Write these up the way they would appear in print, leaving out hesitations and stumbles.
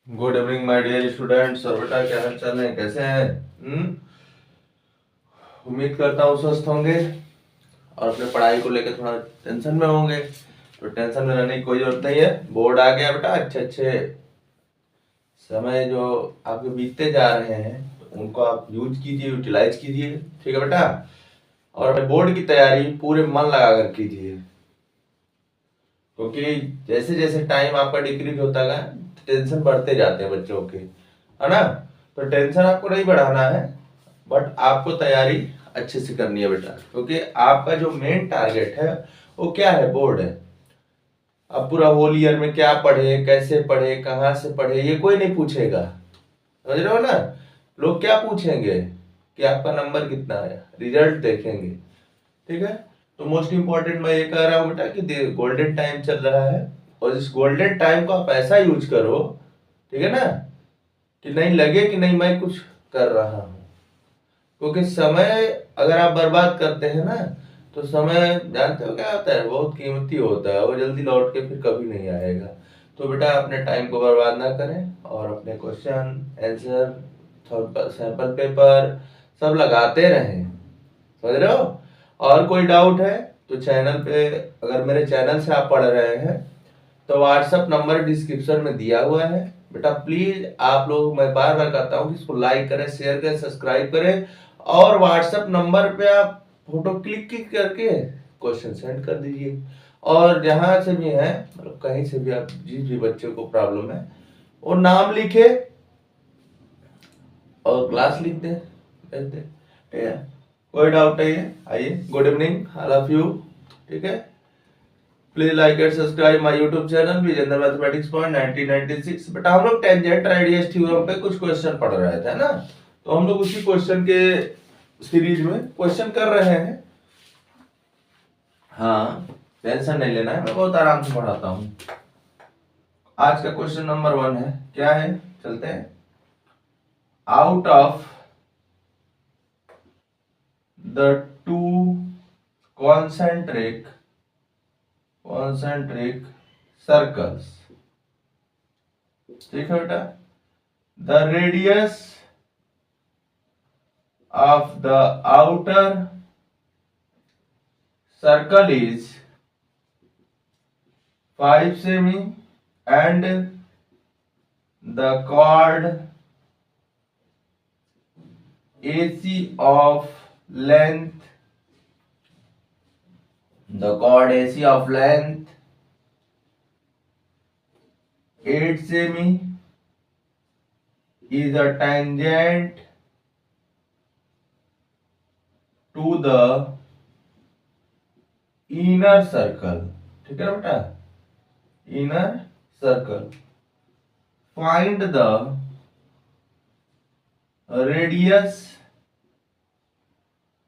Good evening my dear students. और बेटा क्या हाल चाल है, कैसे हैं? उम्मीद करता हूँ स्वस्थ होंगे और अपने पढ़ाई को लेकर थोड़ा टेंशन में होंगे। तो टेंशन में रहने की कोई जरूरत नहीं है। बोर्ड आ गया बेटा, अच्छे अच्छे समय जो आपके बीतते जा रहे हैं तो उनको आप यूज कीजिए, यूटिलाइज कीजिए, ठीक है बेटा। और अपने बोर्ड की तैयारी पूरे मन लगा कर कीजिए, क्योंकि जैसे जैसे टाइम आपका डिक्रीज होता है टेंशन बढ़ते जाते हैं बच्चों के, है ना। तो टेंशन आपको नहीं बढ़ाना है, बट आपको तैयारी अच्छे से करनी है बेटा, क्योंकि आपका जो मेन टारगेट है वो क्या है, बोर्ड है। अब पूरा होल ईयर में क्या पढ़े, कैसे पढ़े, कहाँ से पढ़े, ये कोई नहीं पूछेगा, समझ रहे हो ना। लोग क्या पूछेंगे कि आपका नंबर कितना है, रिजल्ट देखेंगे, ठीक है। तो मोस्ट इंपॉर्टेंट मैं ये कह रहा हूँ बेटा कि गोल्डन टाइम चल रहा है, और इस गोल्डन टाइम को आप ऐसा यूज करो, ठीक है ना, कि नहीं लगे कि नहीं मैं कुछ कर रहा हूँ। क्योंकि समय अगर आप बर्बाद करते हैं ना, तो समय जानते हो क्या होता है, बहुत कीमती होता है, वो जल्दी लौट के फिर कभी नहीं आएगा। तो बेटा अपने टाइम को बर्बाद ना करें और अपने क्वेश्चन आंसर सैंपल पेपर सब लगाते रहें, समझ रहे हो। और कोई डाउट है तो चैनल पे, अगर मेरे चैनल से आप पढ़ रहे हैं तो व्हाट्सएप नंबर डिस्क्रिप्शन में दिया हुआ है बेटा। प्लीज आप लोग, मैं बार बार कहता हूँ कि इसको लाइक करें, शेयर करें, सब्सक्राइब करें, और व्हाट्सएप नंबर पे आप फोटो क्लिक करके क्वेश्चन सेंड कर दीजिए। और जहां से भी है, मतलब कहीं से भी आप, जिस भी बच्चे को प्रॉब्लम है वो नाम लिखे और क्लास लिख दे, भेज दे, ठीक है। कोई डाउट नहीं है, आइए। Good evening all of you, ठीक है। Please like and subscribe my YouTube channel Vijendra mathematics point 1996। बेटा हम लोग टेंजेंट रेडियस थ्योरम पे कुछ क्वेश्चन पढ़ रहे थे ना, तो हम लोग उसी क्वेश्चन के सीरीज में क्वेश्चन कर रहे हैं। हाँ, टेंशन नहीं लेना है, मैं बहुत आराम से पढ़ाता हूँ। आज का क्वेश्चन नंबर 1 है, क्या है, चलते हैं। Out of the to concentric circles, ठीक है बेटा, the radius of the outer circle is 5 semi and the chord AC of length, the chord AC of length 8 semi is a tangent to the inner circle, ठीक है बेटा, inner circle. Find the radius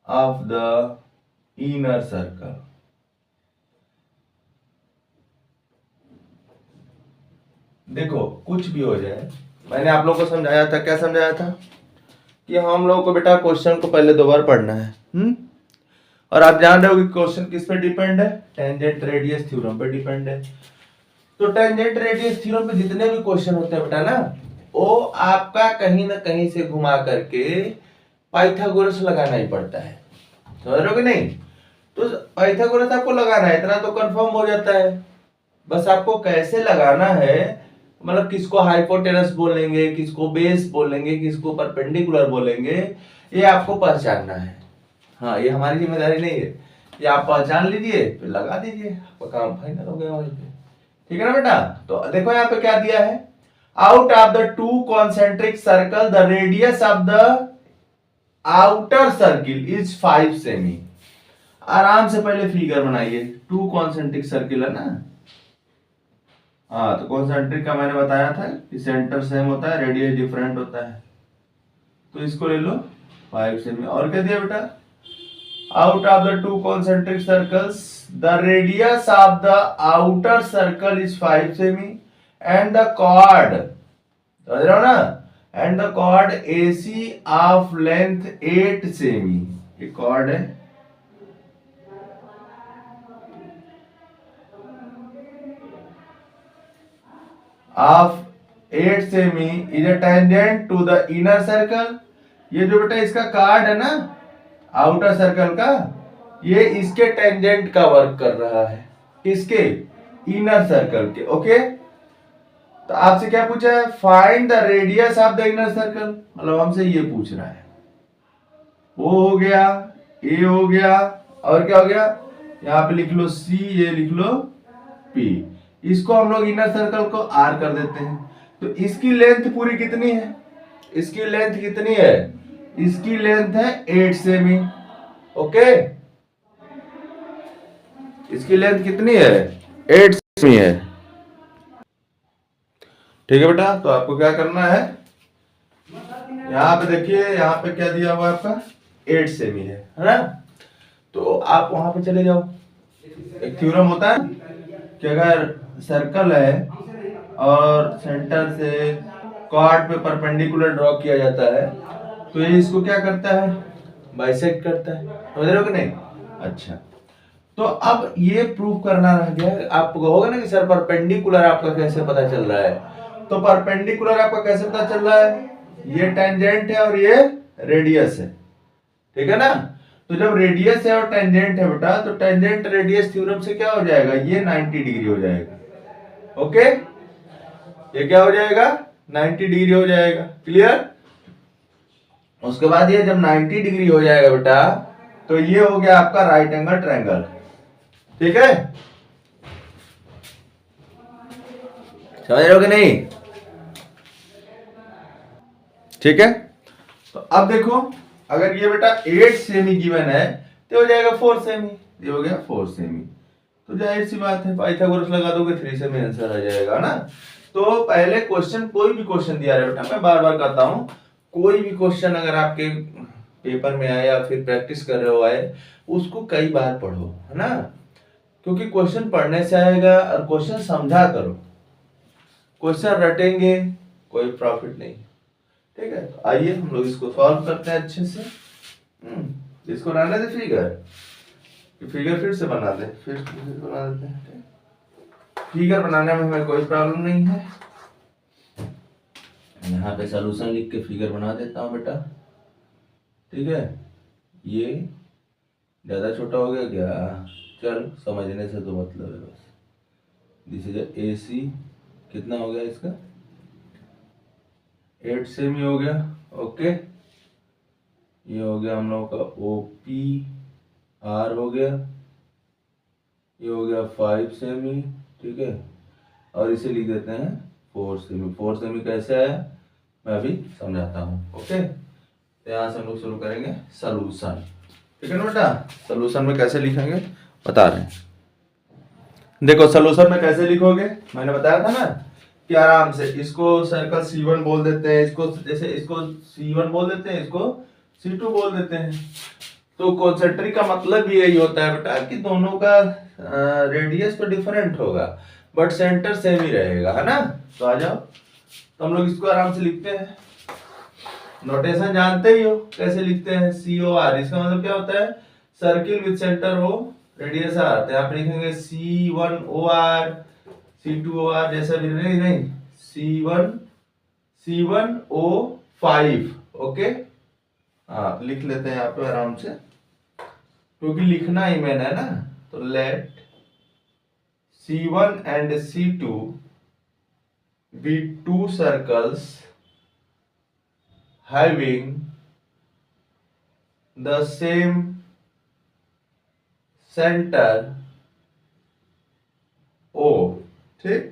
of the inner circle. देखो कुछ भी हो जाए, मैंने आप लोगों को समझाया था, क्या समझाया था, कि हम लोगों को बेटा क्वेश्चन को पहले 2 बार पढ़ना है। और आप जान रहे हो कि क्वेश्चन किस पे डिपेंड है, टेंजेंट रेडियस थ्योरम पे डिपेंड है। तो टेंजेंट रेडियस थ्योरम पे जितने भी क्वेश्चन होते हैं बेटा ना, वो आपका कहीं ना कहीं से घुमा करके पाइथागोरस लगाना ही पड़ता है, समझ रहे हो कि नहीं। तो पाइथागोरस आपको लगाना है, इतना तो कंफर्म हो जाता है। बस आपको कैसे लगाना है, मतलब किसको हाइपोटेनस बोलेंगे, किसको बेस बोलेंगे, किसको परपेंडिकुलर बोलेंगे, ये आपको पहचानना है। हाँ, ये हमारी जिम्मेदारी नहीं है, ये आप पहचान लीजिए फिर लगा दीजिए, आपका काम फाइनल हो गया वहीं पे, ठीक है ना बेटा। तो देखो यहाँ पे क्या दिया है, out of the two concentric circle the radius of the outer circle is 5 semi. आराम से पहले फिगर बनाइए, टू कॉन्सेंट्रिक सर्किल है ना। हाँ, तो कॉन्सेंट्रिक का मैंने बताया था कि सेंटर सेम होता है, रेडियस डिफरेंट होता है, तो इसको ले लो 5 सेमी। और क्या दिया बेटा, out of the two concentric circles the radius of the outer circle is 5 सेमी एंड द कॉर्ड, समझ रहे हो ना, and the chord AC of length 8 सेमी। ये कॉर्ड है, ऑफ 8 सेमी is a tangent to the inner circle. ये जो बेटा इसका कार्ड है ना आउटर सर्कल का, ये इसके टेंजेंट का वर्क कर रहा है, इसके इनर सर्कल के। ओके, तो आपसे क्या पूछा है, find the radius of the inner circle, मतलब हमसे ये पूछ रहा है। ओ हो गया, ए हो गया, और क्या हो गया, यहाँ पे लिख लो सी, ये लिख लो पी। इसको हम लोग इनर सर्कल को आर कर देते हैं। तो इसकी लेंथ पूरी कितनी है, इसकी लेंथ कितनी है, इसकी लेंथ है 8 सेमी। ओके, इसकी लेंथ कितनी है, 8 सेमी है। ठीक है बेटा, तो आपको क्या करना है, यहाँ पे देखिए, यहाँ पे क्या दिया हुआ है आपका 8 सेमी है ना। तो आप वहां पे चले जाओ, एक थ्योरम होता है कि अगर सर्कल है और सेंटर से कॉर्ड पे परपेंडिकुलर ड्रॉ किया जाता है, तो ये इसको क्या करता है, बाइसेक्ट करता है, समझ रहे हो कि नहीं। अच्छा, तो अब ये प्रूव करना रह गया। आप कहोगे ना कि सर परपेंडिकुलर आपका कैसे पता चल रहा है, तो परपेंडिकुलर आपका कैसे पता चल रहा है, ये टेंजेंट है और ये रेडियस है, ठीक है ना। तो जब रेडियस है और टेंजेंट है बेटा, तो टेंजेंट रेडियस थ्योरम से क्या हो जाएगा, ये 90 डिग्री हो जाएगा। ओके, ये क्या हो जाएगा, 90 डिग्री हो जाएगा। क्लियर। उसके बाद ये जब 90 डिग्री हो जाएगा बेटा, तो ये हो गया आपका राइट एंगल ट्रायंगल। ठीक है, समझ रहे हो कि नहीं। ठीक है, तो अब देखो, अगर ये बेटा 8 सेमी गिवन है तो हो जाएगा 4 सेमी, ये हो गया 4 सेमी। तो जाहिर सी बात है पाइथागोरस लगा दोगे 3 सेमी आंसर आ जाएगा ना। तो पहले क्वेश्चन, कोई भी क्वेश्चन दिया है बेटा, मैं बार बार कहता हूं, कोई भी क्वेश्चन अगर आपके पेपर में आए या फिर प्रैक्टिस कर रहे हो आए, उसको कई बार पढ़ो, है ना। क्योंकि क्वेश्चन पढ़ने से आएगा, और क्वेश्चन समझा करो। क्वेश्चन रटेंगे कोई प्रॉफिट नहीं। ठीक है, तो आइए हम लोग इसको सॉल्व करते हैं अच्छे से। इसको बनाने दे फिगर, फिगर फिर से बना दे, फिर बना देते हैं। फिगर बनाने में हमें कोई प्रॉब्लम नहीं है। यहाँ पे सॉल्यूशन लिख के फिगर बना देता हूँ बेटा। ठीक है, ये ज्यादा छोटा हो गया क्या, चल समझने से तो मतलब है बस। दिस इज AC, कितना हो गया इसका, 8 सेमी हो गया। ओके, ये हो गया हम लोगों का OPR हो गया, ये हो गया 5 सेमी। ठीक है, और इसे लिख देते हैं 4 सेमी। 4 सेमी कैसे आया मैं अभी समझाता हूँ। ओके, तो यहाँ से हम लोग शुरू करेंगे सॉल्यूशन। ठीक है ना बेटा, सॉल्यूशन में कैसे लिखेंगे बता रहे हैं। देखो सॉल्यूशन में कैसे लिखोगे, मैंने बताया था ना कि आराम से इसको सर्कल C1 बोल देते हैं, इसको जैसे इसको C1 बोल देते हैं, इसको C2 बोल देते हैं। तो कॉन्सेंट्रिक का मतलब भी यही होता है बेटा कि दोनों का रेडियस तो डिफरेंट होगा बट सेंटर सेम ही रहेगा, है ना। तो आ जाओ, तो हम लोग इसको आराम से लिखते हैं। नोटेशन जानते ही हो कैसे लिखते हैं, COR, इसका मतलब क्या होता है, circle with centre O radius R। तो यहाँ पे लिखेंगे C1OR, C2OR, जैसा भी नहीं, C1O5। ओके, हाँ लिख लेते हैं यहाँ पे आराम से, क्योंकि लिखना ही मैंने है ना। तो late C1 and C2 be two circles having the same center O। ठीक,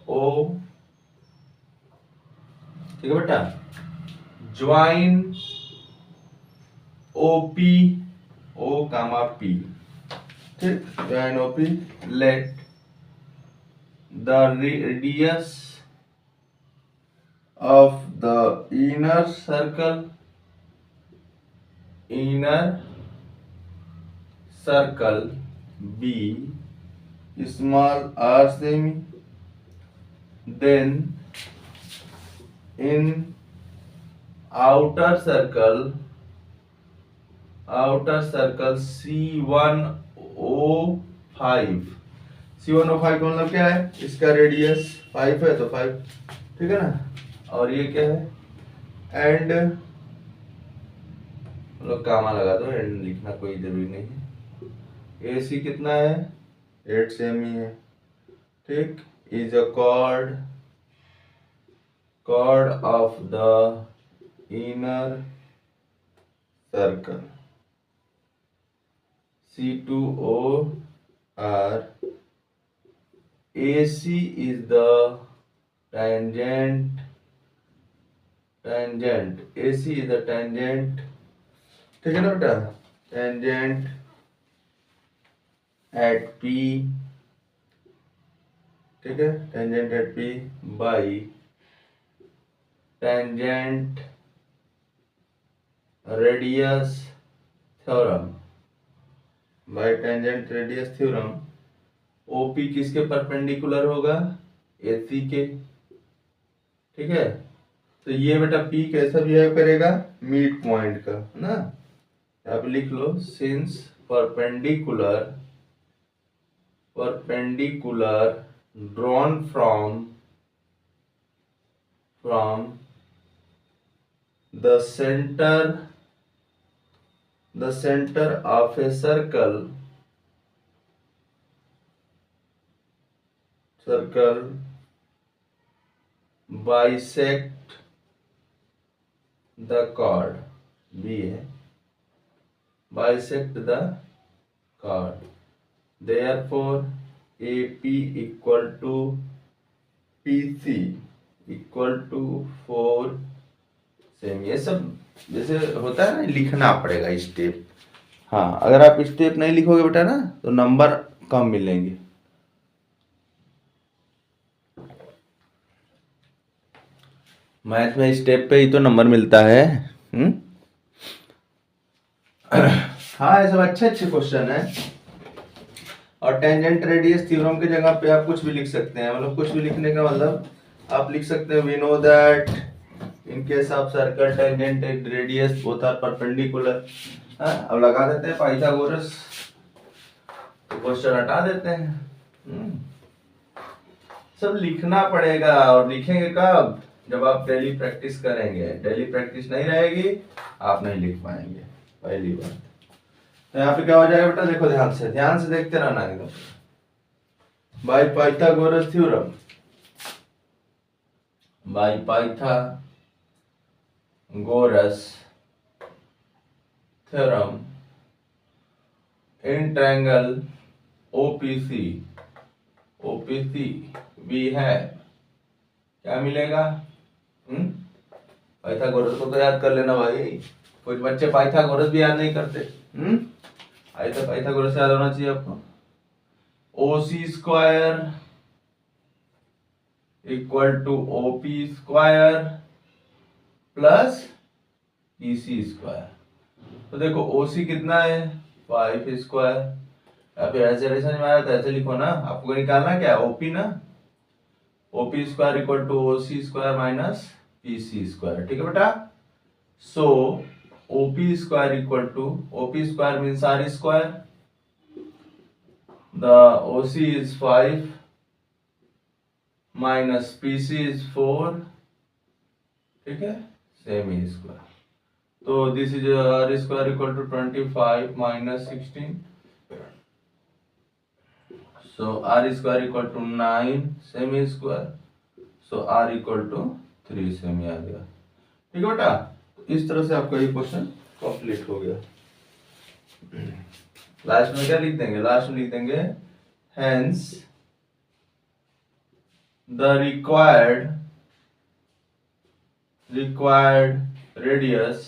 O, ठीक है बेटा। Join OP, O, P। ठीक, join OP, let the radius of the inner circle be small r semi, then in outer circle C1O5 C105 का मतलब क्या है, इसका रेडियस 5 है तो 5, ठीक है ना। और ये क्या है, एंड मतलब कामा लगा दो, एंड लिखना कोई जरूरी नहीं है। AC कितना है, 8 सेमी है, ठीक। Is a chord of the inner circle C2O AC is the tangent AC is the tangent, ठीक है ना बेटा, tangent at P, ठीक है, tangent at P by tangent radius theorem, by tangent radius theorem OP किसके perpendicular होगा, AC के, ठीक है। तो ये बेटा P कैसा बिहेव करेगा, मिड पॉइंट का, है ना। यहाँ पे लिख लो, since perpendicular drawn from the center of a circle bisect the chord, B है, bisect the chord, therefore AP equal to PC equal to 4 semi. ये सब जैसे होता है ना, लिखना पड़ेगा स्टेप। हाँ, अगर आप स्टेप नहीं लिखोगे बेटा ना तो नंबर कम मिलेंगे। मैथ में स्टेप पे ही तो नंबर मिलता है। हाँ, ये सब अच्छे क्वेश्चन है। और टेंजेंट रेडियस थ्योरम की जगह पे आप कुछ भी लिख सकते हैं, मतलब कुछ भी लिखने का मतलब आप लिख सकते हैं, we know that in case of circle tangent and radius both are perpendicular. अब लगा देते हैं पाइथागोरस, तो क्वेश्चन हटा देते हैं। सब लिखना पड़ेगा, और लिखेंगे कब, जब आप डेली प्रैक्टिस करेंगे। डेली प्रैक्टिस नहीं रहेगी, आप नहीं लिख पाएंगे, पहली बात। तो यहाँ पे क्या हो जाएगा बेटा, देखो ध्यान से देखते रहना एकदम। By Pythagoras theorem, by Pythagoras theorem in triangle OPC we है, क्या मिलेगा, पाइथागोरस को तो याद कर लेना भाई। कुछ बच्चे पाइथागोरस भी याद नहीं करते। तो पाइथागोरस याद होना चाहिए आपको। OC square equal to OP square plus PC square. तो देखो OC कितना है, 5 स्क्वायर, या फिर ऐसे समझ में आया तो ऐसे लिखो ना। आपको निकालना क्या है, OP ना, OP square equal to OC square minus PC square, ठीक है बेटा। सो OP square equal to, OP square means R square, the OC is 5 minus PC is 4, ठीक है, same square। तो this is R square equal to 25 minus 16, so R square equal to 9 same square, so R equal to 3 same आ गया, ठीक है बेटा। इस तरह से आपका ये क्वेश्चन कंप्लीट हो गया। लास्ट में क्या लिख देंगे, लास्ट में लिख देंगे hence the required radius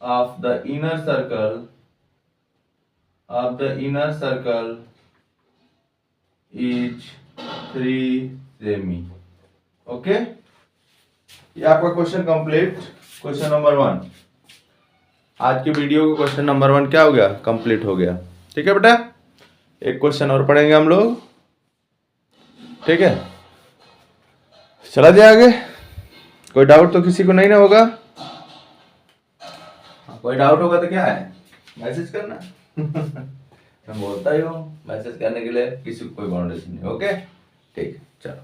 of the inner circle is 3 semi. Okay, ये आपका क्वेश्चन कंप्लीट, क्वेश्चन नंबर 1। आज के वीडियो का क्वेश्चन नंबर 1 क्या हो गया, कंप्लीट हो गया, ठीक है बेटा। एक क्वेश्चन और पढ़ेंगे हम लोग, ठीक है। चला जाए आगे। कोई डाउट तो किसी को नहीं ना होगा, कोई डाउट होगा तो क्या है, मैसेज करना। मैं बोलता ही हूँ मैसेज करने के लिए, किसी को कोई बाउंडेशन नहीं। ओके ठीक, चलो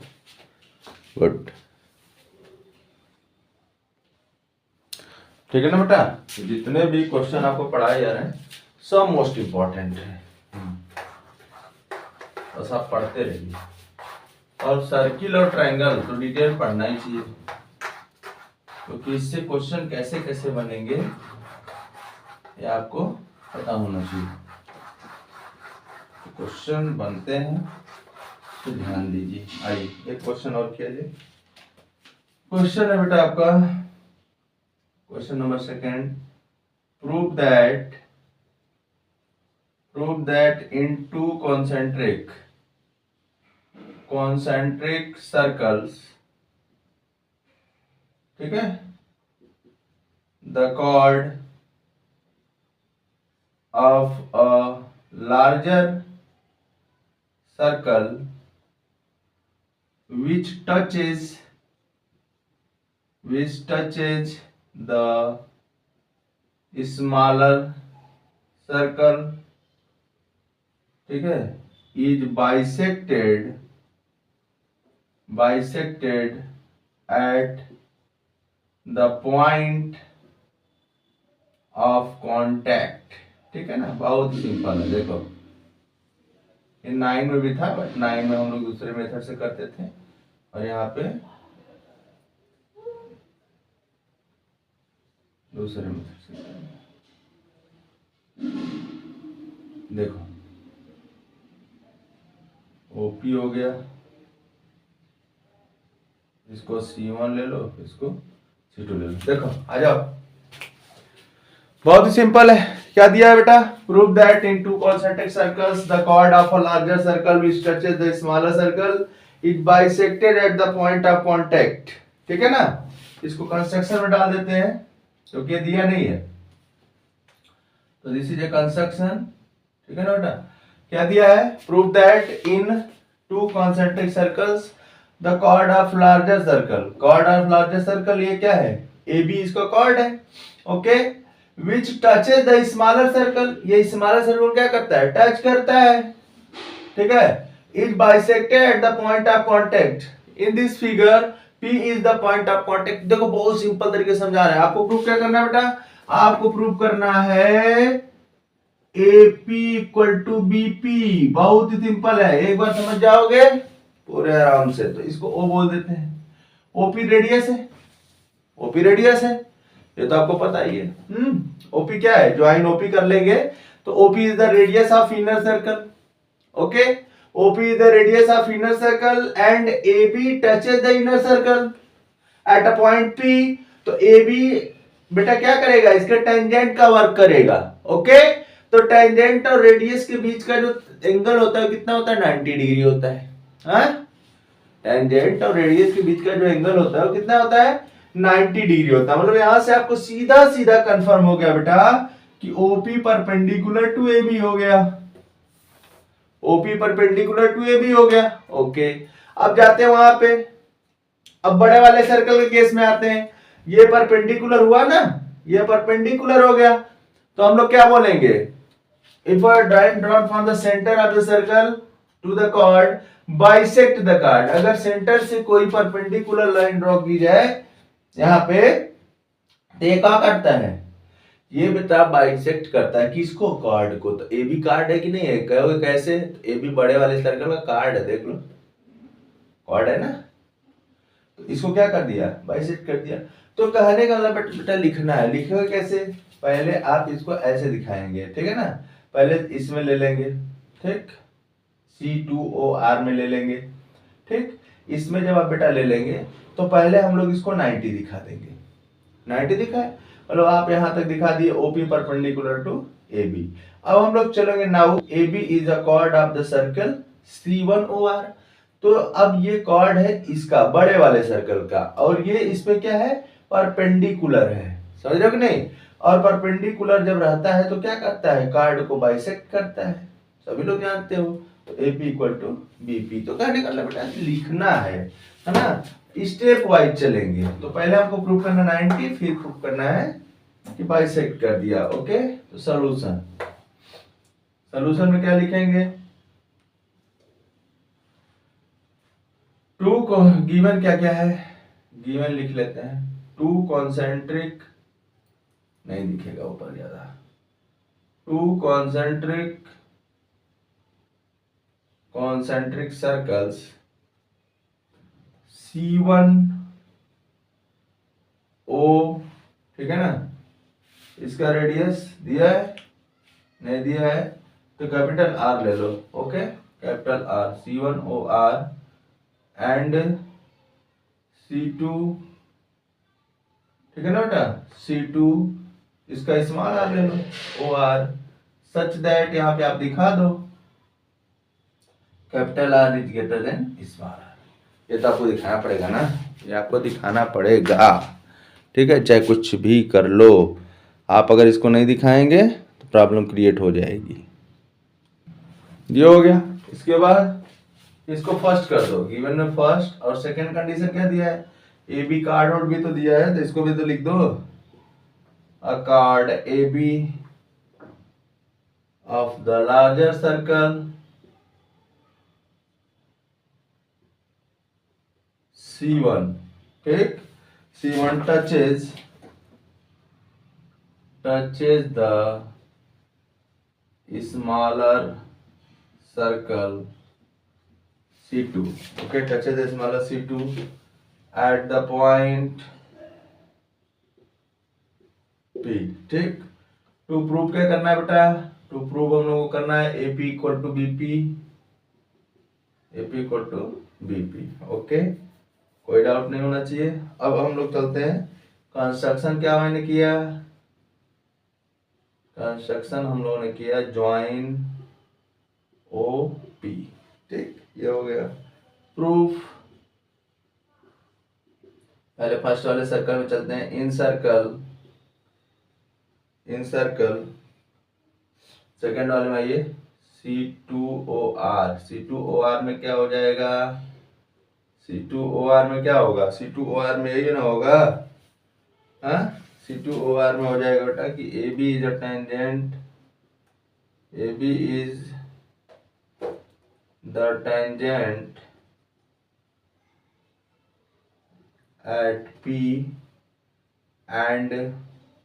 गुड। ठीक है ना बेटा, जितने भी क्वेश्चन आपको पढ़ाए जा रहे हैं सब मोस्ट इम्पोर्टेंट है, बस आप पढ़ते रहिए। और सर्किल और ट्रायंगल तो डिटेल पढ़ना ही चाहिए, क्योंकि इससे क्वेश्चन कैसे कैसे बनेंगे ये आपको पता होना चाहिए। क्वेश्चन बनते हैं तो ध्यान दीजिए। आइए एक क्वेश्चन और कीजिए। क्वेश्चन है बेटा आपका question number second, prove that in two concentric circles, ठीक है, the chord of a larger circle which touches the smaller circle, ठीक है, is bisected at the point of contact, ठीक है ना। बहुत सिंपल है, देखो ये 9 में भी था, बट 9 में हम लोग दूसरे मेथड से करते थे, और यहाँ पे दूसरे मेथड से करेंगे। देखो ओपी हो गया, इसको C1 ले लो, इसको C2 ले लो। देखो आ जाओ, बहुत ही सिंपल है। क्या दिया है बेटा, prove that in two concentric circles the chord of a larger circle which touches the smaller circle is bisected at the point of contact, ठीक है ना। इसको कंस्ट्रक्शन में डाल देते हैं क्योंकि ये दिया नहीं है, तो दिस इज ए कंस्ट्रक्शन, ठीक है ना बेटा। क्या दिया है, prove that in two concentric circles the chord of larger circle, ये क्या है, ए बी इसका कॉर्ड है, okay, which touches the smaller circle, ये स्मॉलर सर्कल क्या करता है, टच करता है, ठीक है, is bisected at the point of contact in this figure, P is the point of contact. देखो बहुत सिंपल तरीके से समझा रहे हैं आपको। प्रूफ क्या करना है बेटा, आपको प्रूफ करना है AP इक्वल टू BP, बहुत ही सिंपल है, एक बार समझ जाओगे पूरे आराम से। तो इसको O बोल देते हैं, OP रेडियस है, ये तो आपको पता ही है। OP क्या है, ज्वाइन OP कर लेंगे तो OP is the radius of inner circle, okay, OP is the radius of inner circle and AB touches the inner circle at a point P। तो AB बेटा क्या करेगा, इसके टेंजेंट का वर्क करेगा, ओके। तो टेंजेंट और रेडियस के बीच का जो एंगल होता है कितना होता है, 90 डिग्री होता है। टेंजेंट और रेडियस के बीच का जो एंगल होता है वो कितना होता है, 90 डिग्री होता है। मतलब यहां से आपको सीधा कंफर्म हो गया बेटा कि OP परपेंडिकुलर टू AB हो गया, OP परपेंडिकुलर टू AB हो गया, ओके। अब जाते हैं वहां पे, अब बड़े वाले सर्कल के केस में आते हैं। ये परपेंडिकुलर हुआ ना, ये परपेंडिकुलर हो गया, तो हम लोग क्या बोलेंगे, if a line drawn from the center of the circle to the chord bisect the chord। अगर सेंटर से कोई परपेंडिकुलर लाइन ड्रॉ की जाए यहाँ पे, तो ये क्या करता है, ये बेटा बाइसेक्ट करता है किसको, कार्ड को। तो AB कार्ड है कि नहीं है, कहोगे कैसे, तो AB बड़े वाले सर्कल का कार्ड है, देख लो कार्ड है ना, तो इसको क्या कर दिया, बाइसेक्ट कर दिया। तो कहने का मतलब बेटा लिखना है, लिखोगे कैसे, पहले आप इसको ऐसे दिखाएंगे, ठीक है ना, पहले इसमें ले लेंगे, ठीक, C2OR में ले लेंगे, ठीक। इसमें जब आप बेटा ले लेंगे तो पहले हम लोग इसको 90 दिखा देंगे, 90 दिखाए, मतलब आप यहां तक दिखा दिए OP परपेंडिकुलर टू AB। अब हम लोग चलेंगे, now AB is a cord of the circle C1OR। तो अब ये कॉर्ड है इसका बड़े वाले सर्कल का, और ये इसमें क्या है, परपेंडिकुलर है, समझ रहे हो कि नहीं। और परपेंडिकुलर जब रहता है तो क्या करता है, कार्ड को बाइसेक्ट करता है, सभी लोग जानते हो। तो AP इक्वल टू BP। तो कहने का बेटा लिखना है ना, स्टेप वाइज चलेंगे। तो पहले हमको प्रूव करना 90, फिर प्रूव करना है कि बाइसेक्ट कर दिया, ओके। तो सॉल्यूशन, सोल्यूशन में क्या लिखेंगे, टू को गिवन क्या क्या है, गिवन लिख लेते हैं, टू कॉन्सेंट्रिक, नहीं दिखेगा ऊपर ज्यादा, to concentric circles C1 O, ठीक है ना, इसका रेडियस दिया है, नहीं दिया है तो कैपिटल R ले लो, okay, capital R, C1OR and C2, ठीक है ना बेटा, C2 इसका स्मॉल r ले लो, OR, सच दैट यहाँ पे आप दिखा दो capital R is greater than small r, ये तो आपको दिखाना पड़ेगा ना, ये आपको दिखाना पड़ेगा, ठीक है, चाहे कुछ भी कर लो, आप अगर इसको नहीं दिखाएंगे तो प्रॉब्लम क्रिएट हो जाएगी। ये हो गया, इसके बाद इसको फर्स्ट कर दो, गिवन में फर्स्ट और सेकंड कंडीशन क्या दिया है, ए बी कार्ड आउट भी तो दिया है, तो इसको भी तो लिख दो, a chord A B of the larger circle C1, ठीक, C1 touches the smaller circle C2, okay, touches the smaller C2 at the point P, ठीक, टू प्रूव क्या करना है बेटा, टू प्रूव हम लोगों को करना है AP equal to BP, AP equal to BP, okay, कोई डाउट नहीं होना चाहिए। अब हम लोग चलते हैं कंस्ट्रक्शन, क्या मैंने किया, कंस्ट्रक्शन हम लोगों ने किया ज्वाइन OP, ठीक, ये हो गया प्रूफ। पहले फर्स्ट वाले सर्कल में चलते हैं, इन सर्कल सेकंड वाले में आइए, C2OR में क्या हो जाएगा, C2OR में क्या होगा, C2OR में यही ना होगा, हाँ, C2OR में हो जाएगा बेटा कि AB is a tangent, AB is the tangent at P and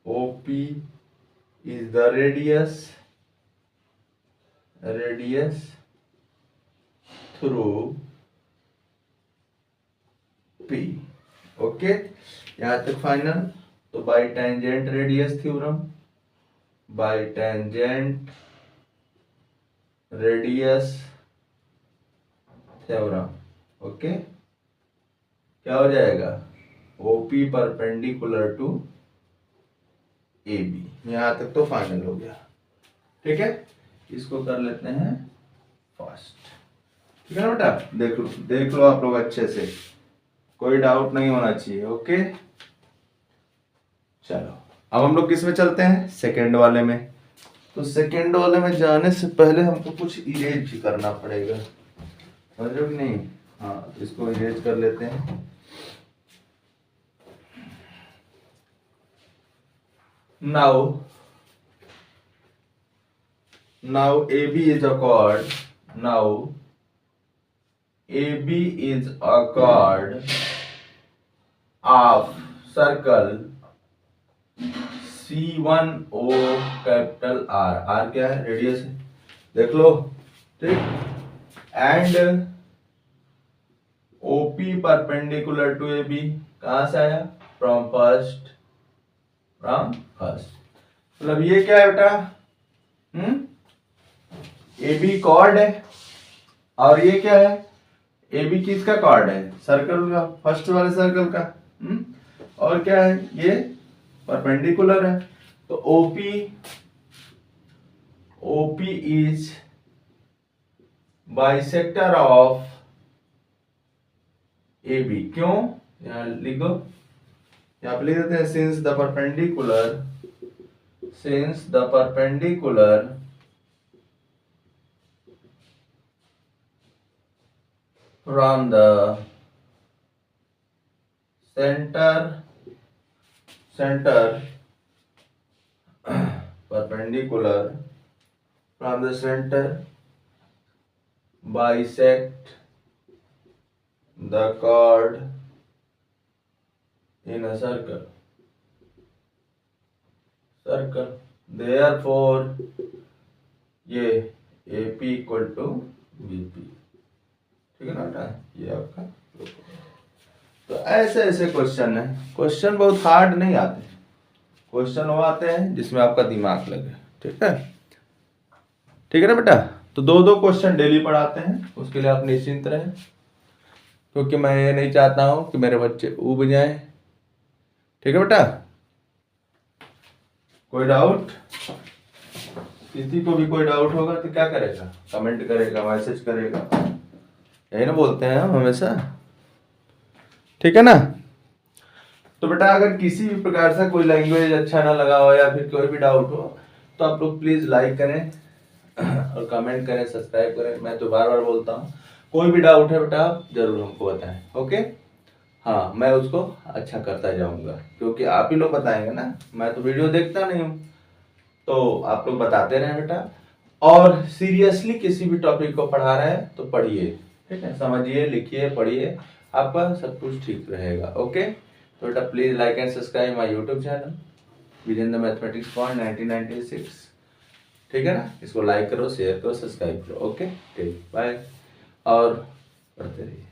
OP is the radius through P, okay, यहाँ तक फाइनल। तो by tangent radius theorem, by tangent radius theorem, okay, क्या हो जाएगा, OP परपेंडिकुलर टू AB, यहां तक तो final हो गया, ठीक है, इसको कर लेते हैं फास्ट, ठीक है ना बेटा, देख लो आप लोग अच्छे से, कोई डाउट नहीं होना चाहिए, ओके। चलो अब हम लोग किस में चलते हैं, सेकेंड वाले में। तो सेकेंड वाले में जाने से पहले हमको कुछ इरेज भी करना पड़ेगा, समझो कि नहीं, हाँ, इसको इरेज कर लेते हैं। Now AB is a chord. Now AB is a chord of circle C1O capital R, R क्या है, रेडियस है, देख लो, ठीक, and OP perpendicular to AB, कहां से आया, फ्रॉम फर्स्ट, मतलब ये क्या है बेटा, AB कॉर्ड है, और ये क्या है, AB किसका कॉर्ड है, सर्कल का, फर्स्ट वाले सर्कल का, और क्या है, ये परपेंडिकुलर है, तो OP is bisector of AB, क्यों, यहां लिख दो, यहाँ पे लिख देते हैं, since the perpendicular from the center perpendicular from the centre bisect the chord in a circle. Therefore ये AP इक्वल टू BP, ठीक है ना बेटा, ये आपका। तो ऐसे ऐसे क्वेश्चन है, क्वेश्चन बहुत हार्ड नहीं आते, क्वेश्चन वो आते हैं जिसमें आपका दिमाग लगे, ठीक है, ठीक है ना बेटा। तो दो दो क्वेश्चन डेली पढ़ाते हैं, उसके लिए आप निश्चिंत रहें, क्योंकि मैं ये नहीं चाहता हूं कि मेरे बच्चे ऊब जाएं, ठीक है बेटा। कोई डाउट, किसी को भी कोई डाउट होगा तो क्या करेगा, कमेंट करेगा, मैसेज करेगा, यही ना बोलते हैं हम हमेशा, ठीक है ना। तो बेटा अगर किसी भी प्रकार से कोई लैंग्वेज अच्छा ना लगा हो या फिर कोई भी डाउट हो तो आप लोग प्लीज लाइक करें और कमेंट करें, सब्सक्राइब करें। मैं तो बार बार बोलता हूँ, कोई भी डाउट है बेटा आप जरूर हमको बताएं, ओके। हाँ, मैं उसको अच्छा करता जाऊंगा, क्योंकि आप ही लोग बताएंगे ना, मैं तो वीडियो देखता नहीं हूँ, तो आप लोग बताते रहें बेटा। और सीरियसली किसी भी टॉपिक को पढ़ा रहे हैं तो पढ़िए, ठीक है, समझिए, लिखिए, पढ़िए, आपका सब कुछ ठीक रहेगा, ओके। तो बेटा please like and subscribe my YouTube channel Vijendra mathematics point 1996, ठीक है ना। इसको लाइक करो, शेयर करो, सब्सक्राइब करो, ओके, ठीक, बाय, और पढ़ते रहिए।